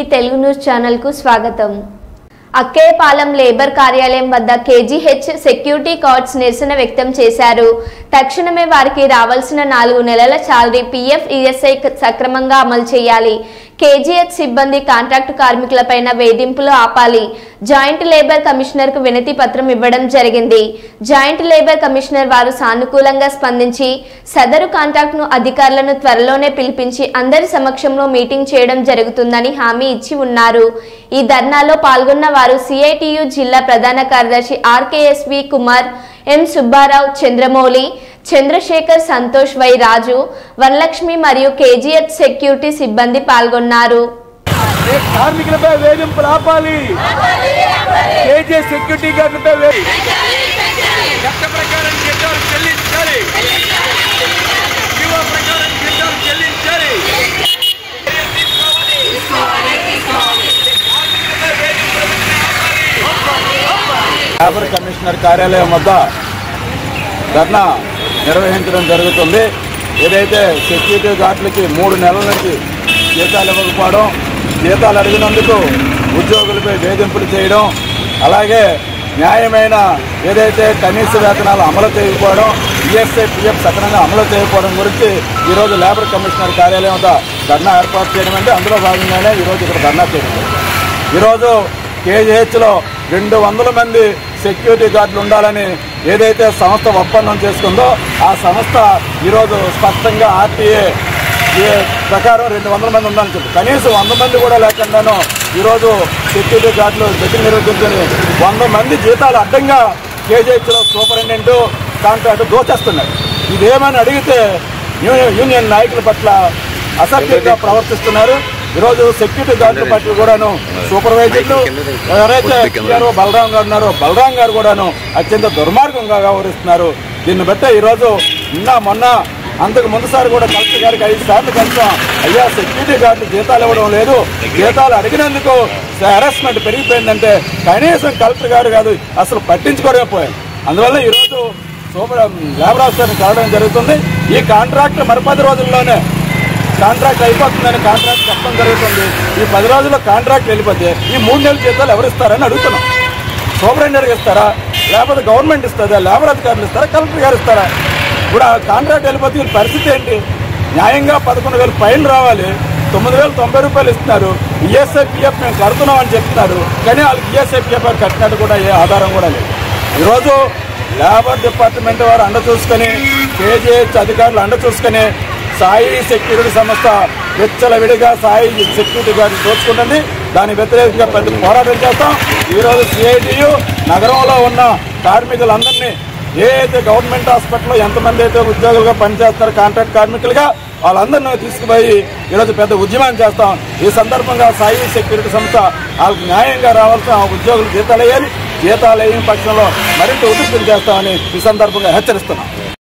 TV Telugu news channel కు స్వాగతం। Akkepalem labour కార్యాలయం వద్ద కేజీహెచ్ సెక్యూరిటీ గార్డ్స్ నిరసన వ్యక్తం చేశారు। తక్షణమే వారికి రావాల్సిన 4 నెలల సాలరీ పీఎఫ్ ఈఎస్ఐ సక్రమంగా అమలు చేయాలి। కేజీహెచ్ సిబ్బంది కాంట్రాక్టు కార్మికులపైన వేధింపులు ఆపాలి। జాయింట్ లేబర్ కమిషనర్ కు వినతి పత్రం ఇవ్వడం జరిగింది। జాయింట్ లేబర్ కమిషనర్ వారు సానుకూలంగా స్పందించి సదరు కాంట్రాక్ట్ అధికారులను త్వరలోనే పిలిపించి అందరి సమక్షంలో మీటింగ్ చేయడం జరుగుతుందని హామీ ఇచ్చి ఉన్నారు। ఈ ధర్నాలో పాల్గొన్న వారు సిఐటియు జిల్లా ప్రధాన కార్యదర్శి RKSV Kumar, M Subbarao, Chandramouli, Chandrasekhar, Santosh Y Raju, Varalakshmi మరియు కేజీహెచ్ సెక్యూరిటీ సిబ్బంది పాల్గొన్నారు। కార్మికులపై వేధింపులు ఆపాలి, కేజీహెచ్ సెక్యూరిటీ గార్డులపై చట్ట ప్రకారం జీతాలు చెల్లించాలి, జీవో ప్రకారం జీతాలు చెల్లించాలి। లేబర్ కమిషనర్ కార్యాలయం వద్ద ధర్నా నిర్వహించడం జరుగుతుంది। ఏదైతే సెక్యూరిటీ గార్డులకి 3 నెలల నుంచి జీతాలు ఇవ్వకపోవడం, జీతాలు అడిగినందుకు ఉద్యోగులపై వేధింపులు చేయడం, అలాగే న్యాయమైన ఏదైతే కనీస వేతనాలు అమలు చేయకపోవడం, ఈఎస్ఐ పీఎఫ్ సక్రమంగా అమలు చేయకపోవడం గురించి ఈరోజు లేబర్ కమిషనర్ కార్యాలయం వద్ద ధర్నా ఏర్పాటు చేయడం అంటే అందులో భాగంగానే ఈరోజు ఇక్కడ ధర్నా చేయడం। ఈరోజు కేజీహెచ్లో 200 మంది సెక్యూరిటీ గార్డులు ఉండాలని ఏదైతే సంస్థ ఒప్పందం చేసుకుందో ఆ సంస్థ ఈరోజు స్పష్టంగా ఆర్టీఏ ప్రకారం 200 మంది ఉండాలని చెప్పి కనీసం 100 మంది కూడా లేకుండాను ఈరోజు సెక్యూరిటీ గార్డులు గట్టి నిర్వహించుకుని 100 మంది జీతాలు అడ్డంగా కేజీహెచ్లో సూపరింటెండెంట్ కాంట్రాక్ట్ దోచేస్తున్నారు। ఇదేమని అడిగితే యూనియన్ నాయకుల పట్ల అసభ్యంగా ప్రవర్తిస్తున్నారు। ఈరోజు సెక్యూరిటీ గార్డుల పట్ల కూడాను సూపర్వైజర్లు ఎవరైతే బలరాం గారు ఉన్నారో బలరాం గారు కూడాను అత్యంత దుర్మార్గంగా వ్యవహరిస్తున్నారు। దీన్ని బట్టే ఈరోజు మొన్న అంతకు ముందుసారి కూడా కలెక్టర్ గారికి 5 సార్లు కలిసాం, అయ్యా సెక్యూరిటీ గార్డులు జీతాలు ఇవ్వడం లేదు, జీతాలు అడిగినందుకు హెరాస్మెంట్ పెరిగిపోయిందంటే కనీసం కలెక్టర్ గారు కాదు అసలు పట్టించుకోవడమే పోయారు। అందువల్ల ఈరోజు లేబర్ ఆఫీసర్ని కలవడం జరుగుతుంది। ఈ కాంట్రాక్ట్ మరి 10 రోజుల్లోనే కాంట్రాక్ట్ అయిపోతుందని కాంట్రాక్ట్ చెప్పడం జరుగుతుంది। ఈ 10 రోజుల్లో కాంట్రాక్ట్ వెళ్ళిపోతే ఈ 3 నెలల జీతాలు ఎవరు ఇస్తారని అడుగుతున్నాం। సూపరింటెండెంట్కి ఇస్తారా, లేకపోతే గవర్నమెంట్ ఇస్తుందా, లేబర్ అధికారులు ఇస్తారా, కలెక్టర్ గారు ఇస్తారా? ఇప్పుడు ఆ కాంట్రాక్ట్ వెళ్ళిపోతే వీళ్ళ పరిస్థితి ఏంటి? న్యాయంగా 11,000 ఫైన్ రావాలి, 9,090 రూపాయలు ఇస్తున్నారు। ఈఎస్ఐ పీఎఫ్ మేము కడుతున్నాం అని చెప్తున్నారు, కానీ వాళ్ళకి ఈఎస్ఐ పీఎఫ్ కట్టినట్టు కూడా ఏ ఆధారం కూడా లేదు। ఈరోజు లేబర్ డిపార్ట్మెంట్ వారు అండ చూసుకొని, కేజీహెచ్ అధికారులు అండ చూసుకొని సాయి సెక్యూరిటీ సంస్థ విచ్చలవిడిగా సాయి సెక్యూరిటీ గార్డు దోచుకుంటుంది। దాని వ్యతిరేకంగా పెద్ద పోరాటం చేస్తాం। ఈరోజు సిఐటియు నగరంలో ఉన్న కార్మికులందరినీ ఏదైతే గవర్నమెంట్ హాస్పిటల్లో ఎంతమంది అయితే ఉద్యోగులుగా పనిచేస్తారో కాంట్రాక్ట్ కార్మికులుగా వాళ్ళందరినీ తీసుకుపోయి ఈరోజు పెద్ద ఉద్యమం చేస్తాం। ఈ సందర్భంగా సాయి సెక్యూరిటీ సంస్థ వాళ్ళకి న్యాయంగా రావాల్సిన ఉద్యోగులు జీతాలు వేయాలి, జీతాలు వేయని పక్షంలో మరింత ఉధృతం చేస్తామని ఈ సందర్భంగా హెచ్చరిస్తున్నాం।